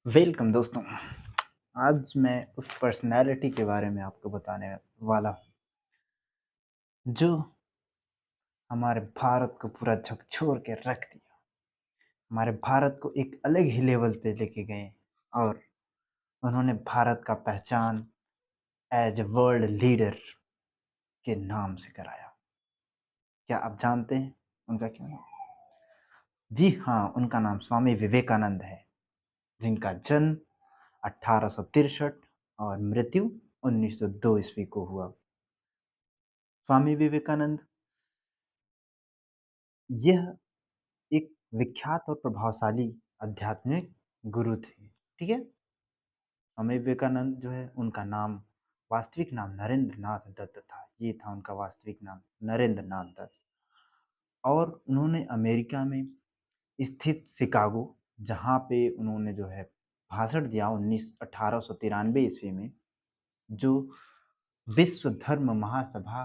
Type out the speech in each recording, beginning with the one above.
Welcome दोस्तों। आज मैं उस पर्सनैलिटी के बारे में आपको बताने वाला हूँ, जो हमारे भारत को पूरा झकझोर के रख दिया। हमारे भारत को एक अलग ही लेवल पे लेके गए और उन्होंने भारत का पहचान एज ए वर्ल्ड लीडर के नाम से कराया। क्या आप जानते हैं उनका क्या नाम? जी हाँ, उनका नाम स्वामी विवेकानंद है, जिनका जन्म 1863 और मृत्यु 1902 ईस्वी को हुआ। स्वामी विवेकानंद यह एक विख्यात और प्रभावशाली आध्यात्मिक गुरु थे। ठीक है? स्वामी विवेकानंद जो है उनका नाम वास्तविक नाम नरेंद्र नाथ दत्त था। ये था उनका वास्तविक नाम, नरेंद्र नाथ दत्त। और उन्होंने अमेरिका में स्थित शिकागो, जहाँ पे उन्होंने जो है भाषण दिया 1893 ईस्वी में, जो विश्व धर्म महासभा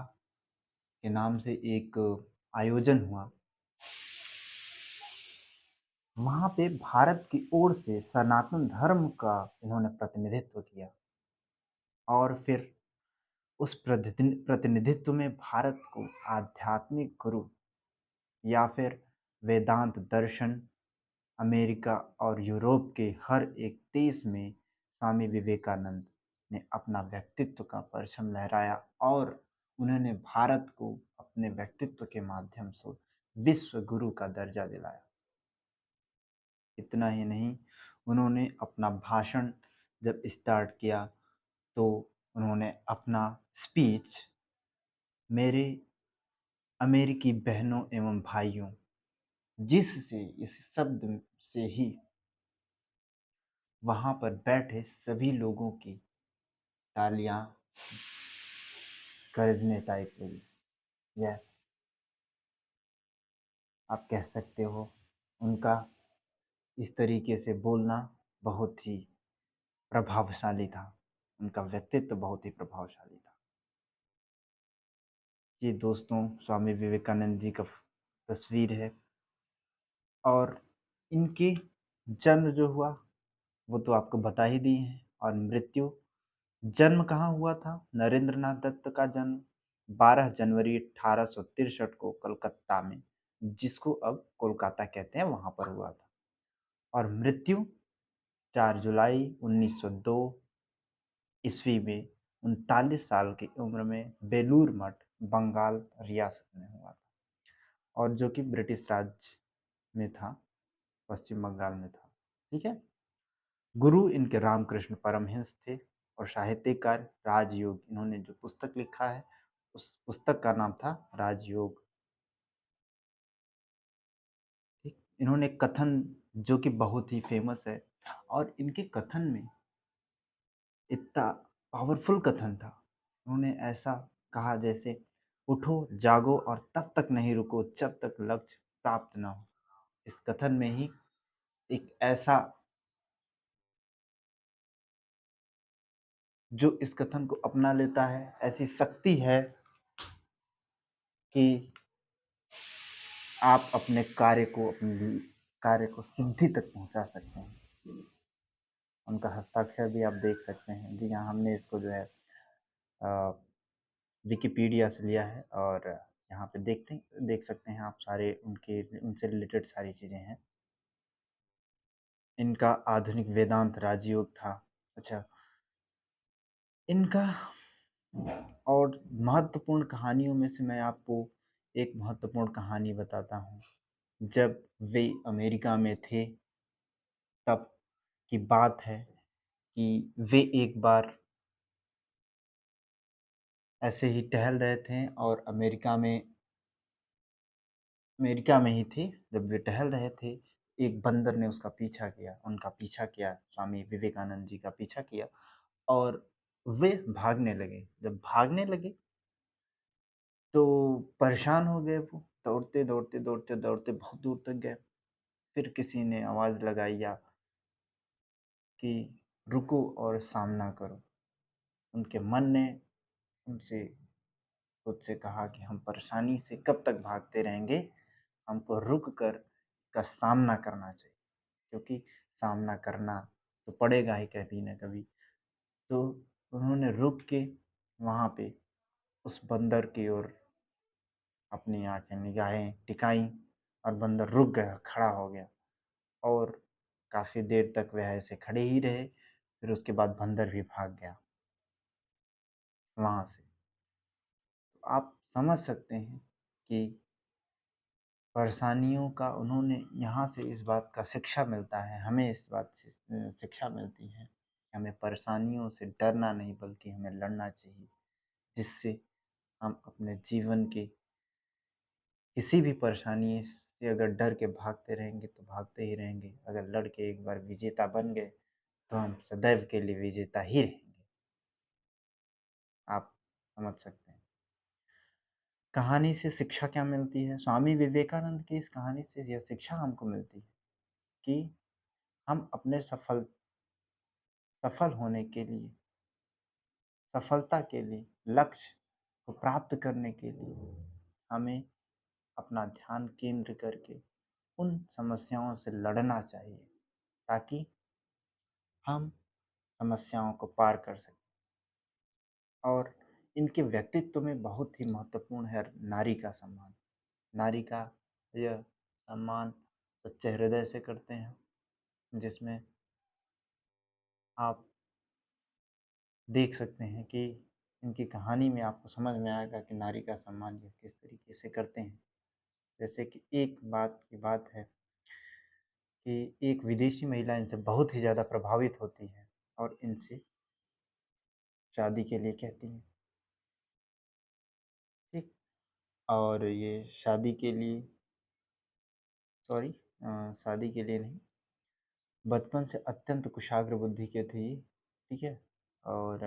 के नाम से एक आयोजन हुआ। वहाँ पे भारत की ओर से सनातन धर्म का इन्होंने प्रतिनिधित्व किया और फिर उस प्रतिनिधित्व में भारत को आध्यात्मिक गुरु या फिर वेदांत दर्शन अमेरिका और यूरोप के हर एक देश में स्वामी विवेकानंद ने अपना व्यक्तित्व का परचम लहराया और उन्होंने भारत को अपने व्यक्तित्व के माध्यम से विश्व गुरु का दर्जा दिलाया। इतना ही नहीं, उन्होंने अपना भाषण जब स्टार्ट किया तो उन्होंने अपना स्पीच मेरे अमेरिकी बहनों एवं भाइयों, जिससे इस शब्द से ही वहाँ पर बैठे सभी लोगों की तालियां गरजने टाइप लगी। यह आप कह सकते हो, उनका इस तरीके से बोलना बहुत ही प्रभावशाली था। उनका व्यक्तित्व बहुत ही प्रभावशाली था। ये दोस्तों स्वामी विवेकानंद जी का तस्वीर है और इनके जन्म जो हुआ वो तो आपको बता ही दिए हैं। और मृत्यु, जन्म कहाँ हुआ था? नरेंद्र नाथ दत्त का जन्म 12 जनवरी 1863 को कलकत्ता में, जिसको अब कोलकाता कहते हैं, वहां पर हुआ था। और मृत्यु 4 जुलाई 1902 ईस्वी में 39 साल की उम्र में बेलूर मठ, बंगाल रियासत में हुआ था, और जो कि ब्रिटिश राज में था, पश्चिम बंगाल में था। ठीक है? गुरु इनके रामकृष्ण परमहंस थे और साहित्यकार राजयोग। इन्होंने जो पुस्तक लिखा है उस पुस्तक का नाम था राजयोग। ठीक, इन्होंने कथन जो कि बहुत ही फेमस है, और इनके कथन में इतना पावरफुल कथन था। उन्होंने ऐसा कहा जैसे, उठो जागो और तब तक नहीं रुको जब तक लक्ष्य प्राप्त न हो। इस कथन में ही एक ऐसा, जो इस कथन को अपना लेता है, ऐसी शक्ति है कि आप अपने कार्य को सिद्धि तक पहुंचा सकते हैं। उनका हस्ताक्षर भी आप देख सकते हैं। जी हाँ, हमने इसको जो है विकिपीडिया से लिया है, और यहाँ पे देख सकते हैं आप, सारे उनके उनसे रिलेटेड सारी चीज़ें हैं। इनका आधुनिक वेदांत राजयोग था। अच्छा, इनका और महत्वपूर्ण कहानियों में से मैं आपको एक महत्वपूर्ण कहानी बताता हूँ। जब वे अमेरिका में थे तब की बात है कि वे एक बार ऐसे ही टहल रहे थे और अमेरिका में ही थे। जब वे टहल रहे थे, एक बंदर ने उसका पीछा किया, उनका पीछा किया, स्वामी विवेकानंद जी का पीछा किया, और वे भागने लगे। जब भागने लगे तो परेशान हो गए वो, दौड़ते दौड़ते दौड़ते दौड़ते बहुत दूर तक गए। फिर किसी ने आवाज़ लगाई या कि रुको और सामना करो। उनके मन ने उनसे खुद से कहा कि हम परेशानी से कब तक भागते रहेंगे, हमको रुक कर का सामना करना चाहिए, क्योंकि सामना करना तो पड़ेगा ही कभी न कभी। तो उन्होंने रुक के वहाँ पे उस बंदर की ओर अपनी आँखें निगाहें टिकाईं और बंदर रुक गया, खड़ा हो गया और काफ़ी देर तक वह ऐसे खड़े ही रहे, फिर उसके बाद बंदर भी भाग गया वहाँ से। तो आप समझ सकते हैं कि परेशानियों का उन्होंने यहाँ से इस बात का शिक्षा मिलता है, हमें इस बात से शिक्षा मिलती है, कि हमें परेशानियों से डरना नहीं बल्कि हमें लड़ना चाहिए, जिससे हम अपने जीवन के किसी भी परेशानी से अगर डर के भागते रहेंगे तो भागते ही रहेंगे, अगर लड़ के एक बार विजेता बन गए तो हम सदैव के लिए विजेता ही रहेंगे। आप समझ सकते हैं। कहानी से शिक्षा क्या मिलती है? स्वामी विवेकानंद की इस कहानी से यह शिक्षा हमको मिलती है कि हम अपने सफल होने के लिए, सफलता के लिए, लक्ष्य को प्राप्त करने के लिए हमें अपना ध्यान केंद्र करके उन समस्याओं से लड़ना चाहिए, ताकि हम समस्याओं को पार कर सकें। और इनके व्यक्तित्व में बहुत ही महत्वपूर्ण है नारी का सम्मान। नारी का यह सम्मान सच्चे हृदय से करते हैं, जिसमें आप देख सकते हैं कि इनकी कहानी में आपको समझ में आएगा कि नारी का सम्मान ये किस तरीके से करते हैं। जैसे कि एक बात की बात है कि एक विदेशी महिला इनसे बहुत ही ज़्यादा प्रभावित होती है और इनसे शादी के लिए कहती है, ठीक? और ये शादी के लिए, सॉरी, शादी के लिए नहीं, बचपन से अत्यंत कुशाग्र बुद्धि के थे ये, ठीक है? और